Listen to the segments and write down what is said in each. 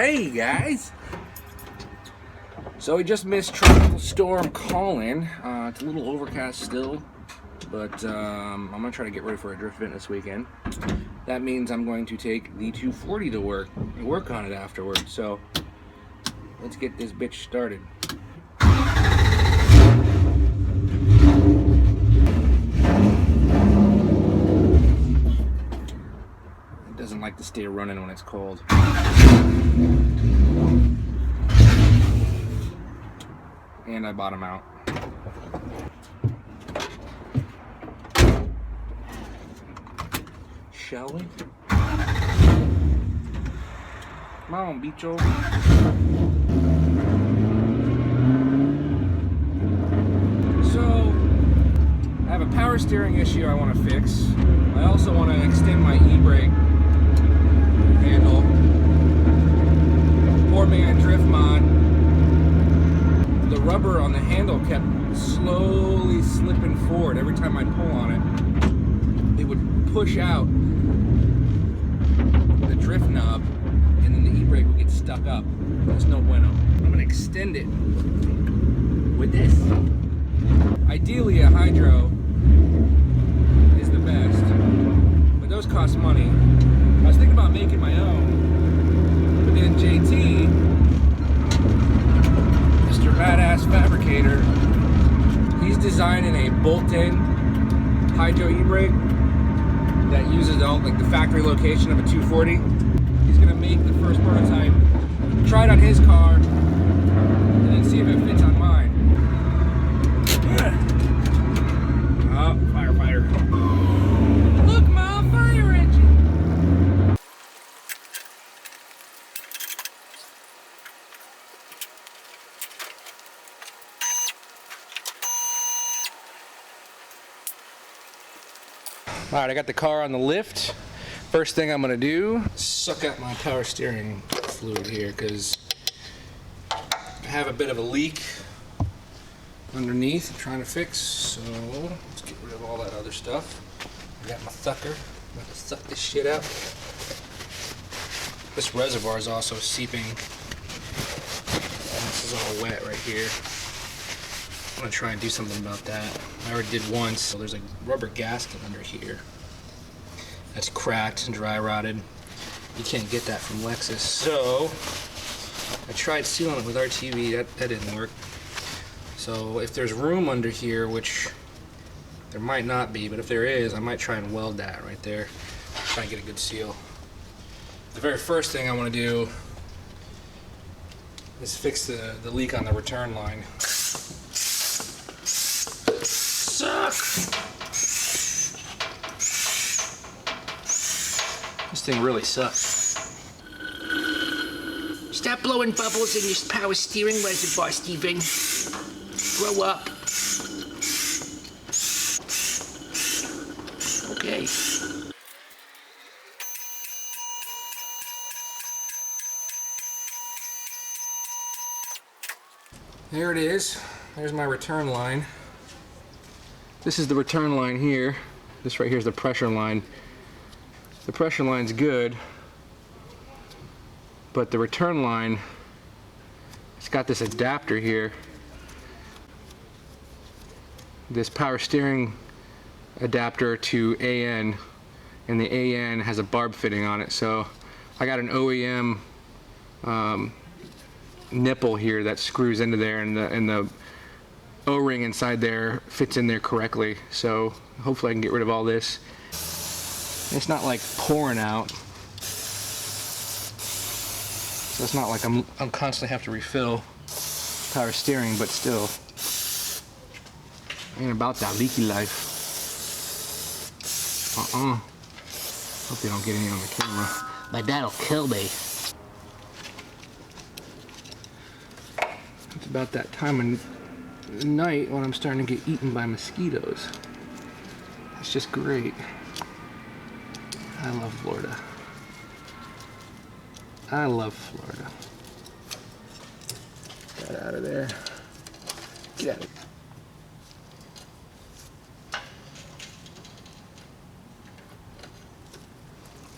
Hey guys! So we just missed Tropical Storm Colin. It's a little overcast still, but I'm gonna try to get ready for a drift event this weekend. That means I'm going to take the 240 to work on it afterwards. So let's get this bitch started. It doesn't like to stay running when it's cold. And I bottom out. Shall we? Come on, bicho. So, I have a power steering issue I want to fix. I also want to extend my e-brake handle. Poor man drift mod. The rubber on the handle kept slowly slipping forward. Every time I pull on it, it would push out the drift knob, and then the e-brake would get stuck up. There's no bueno. I'm gonna extend it with this. Ideally, a hydro is the best, but those cost money. I was thinking about making my own, but then JT, Mr. Badass Fabricator, he's designing a bolt-in hydro e-brake that uses all like the factory location of a 240. He's gonna make the first prototype, try it on his car, and then see if it fits on mine. Oh, firefighter. Look, Mom, fire engine! Alright, I got the car on the lift. First thing I'm gonna do, suck out my power steering fluid here, because I have a bit of a leak underneath I'm trying to fix. So let's get rid of all that other stuff. I got my sucker. I'm gonna suck this shit out. This reservoir is also seeping. This is all wet right here. I'm gonna try and do something about that. I already did once. So there's a rubber gasket under here that's cracked and dry rotted. You can't get that from Lexus. So I tried sealing it with RTV. That didn't work. So if there's room under here, which there might not be, but if there is, I might try and weld that right there. Try and get a good seal. The very first thing I want to do is fix the leak on the return line. Suck! This thing really sucks. Stop blowing bubbles in your power steering reservoir, Steven. Grow up. Okay. There it is. There's my return line. This is the return line here. This right here is the pressure line. The pressure line's good, but the return line, it's got this adapter here. This power steering adapter to AN, and the AN has a barb fitting on it. So I got an OEM nipple here that screws into there, and the O-ring inside there fits in there correctly. So hopefully I can get rid of all this. It's not like pouring out, so it's not like I'm constantly have to refill power steering, but still, ain't about that leaky life. Hope they don't get any on the camera. My dad'll kill me. It's about that time of night when I'm starting to get eaten by mosquitoes. It's just great. I love Florida. I love Florida. Get that out of there. Get out of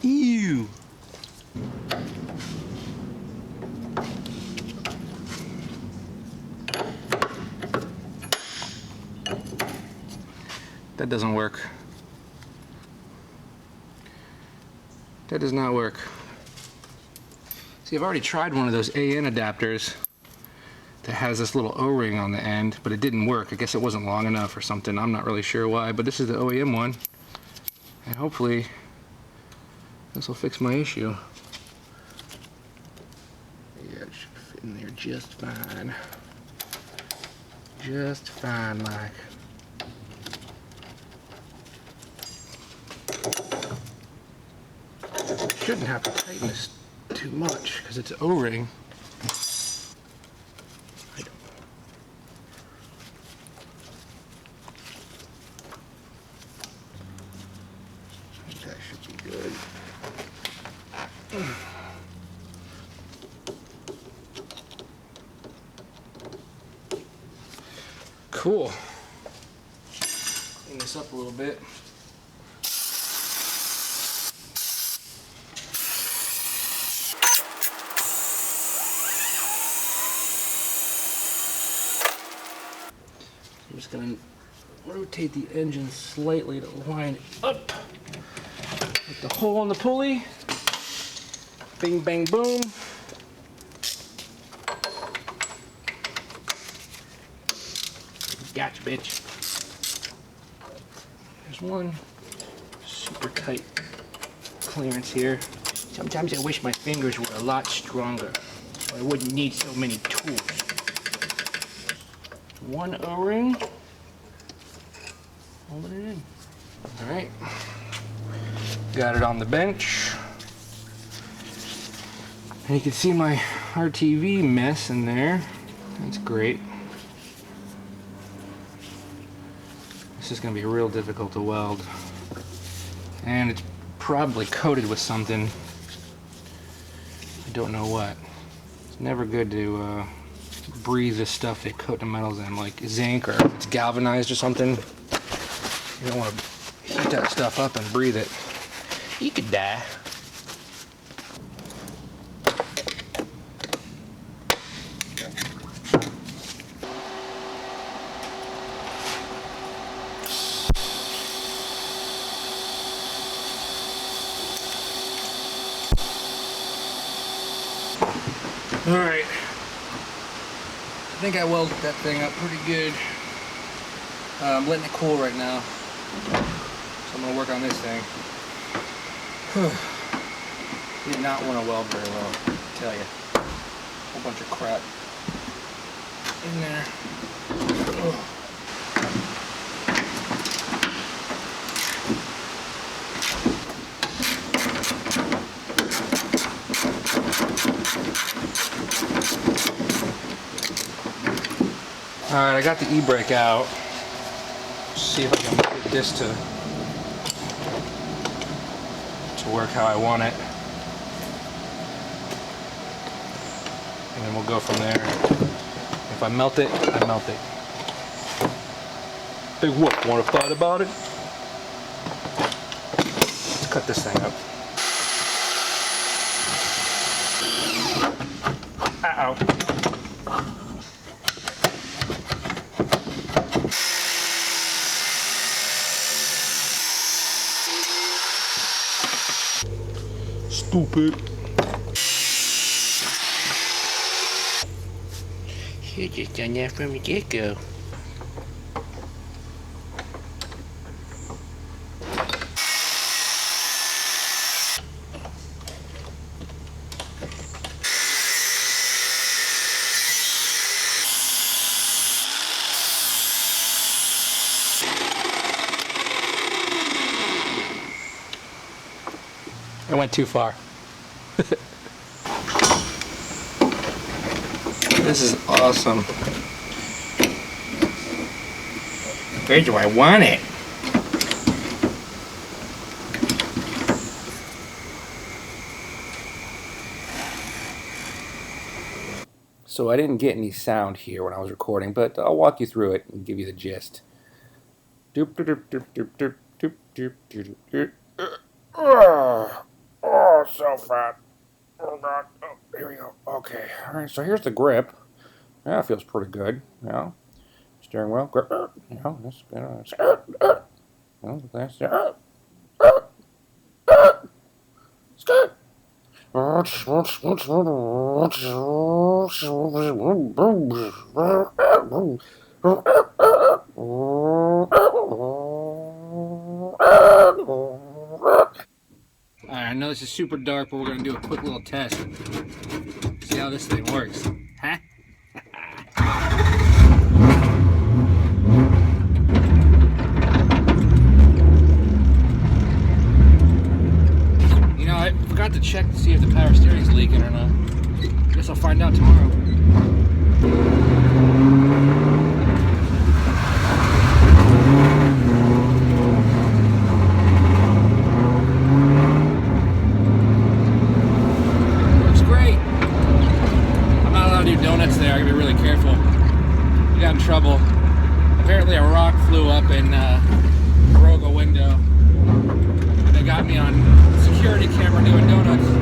here. Ew. That doesn't work. That does not work. See, I've already tried one of those AN adapters that has this little O-ring on the end, but it didn't work. I guess it wasn't long enough or something. I'm not really sure why, but this is the OEM one. And hopefully this will fix my issue. Yeah, it should fit in there just fine. Just fine, like. Shouldn't have to tighten this too much because it's O-ring. I think that should be good. Cool. Clean this up a little bit. I'm just going to rotate the engine slightly to line it up with the hole in the pulley. Bing, bang, boom. Gotcha, bitch. There's one super tight clearance here. Sometimes I wish my fingers were a lot stronger, so I wouldn't need so many tools. One O-ring, holding it in. All right, got it on the bench. And you can see my RTV mess in there. That's great. This is going to be real difficult to weld. And it's probably coated with something. I don't know what. It's never good to breathe the stuff they coat the metals in, like zinc, or if it's galvanized or something. You don't want to heat that stuff up and breathe it. You could die. All right. I think I welded that thing up pretty good. I'm letting it cool right now. So I'm going to work on this thing. Did not want to weld very well, I tell you. Whole bunch of crap in there. Alright, I got the e-brake out. See if I can get this to work how I want it. And then we'll go from there. If I melt it, I melt it. Big whoop, wanna fight about it? Let's cut this thing up. Uh-oh. Stupid. You just done that from the get-go. I went too far. This is awesome. Where do I want it? So I didn't get any sound here when I was recording, but I'll walk you through it and give you the gist. Oh, so fat. Oh god. Oh, here we go. Okay. Alright, so here's the grip. Yeah, it feels pretty good. You know, steering wheel, grip. You know, that's Oh, that's it. It's good. Alright, I know this is super dark, but we're gonna do a quick little test. See how this thing works. Huh? You know, I forgot to check to see if the power steering's leaking or not. Guess I'll find out tomorrow. Donuts there. I gotta be really careful. I got in trouble. Apparently a rock flew up and broke a window. They got me on security camera doing donuts.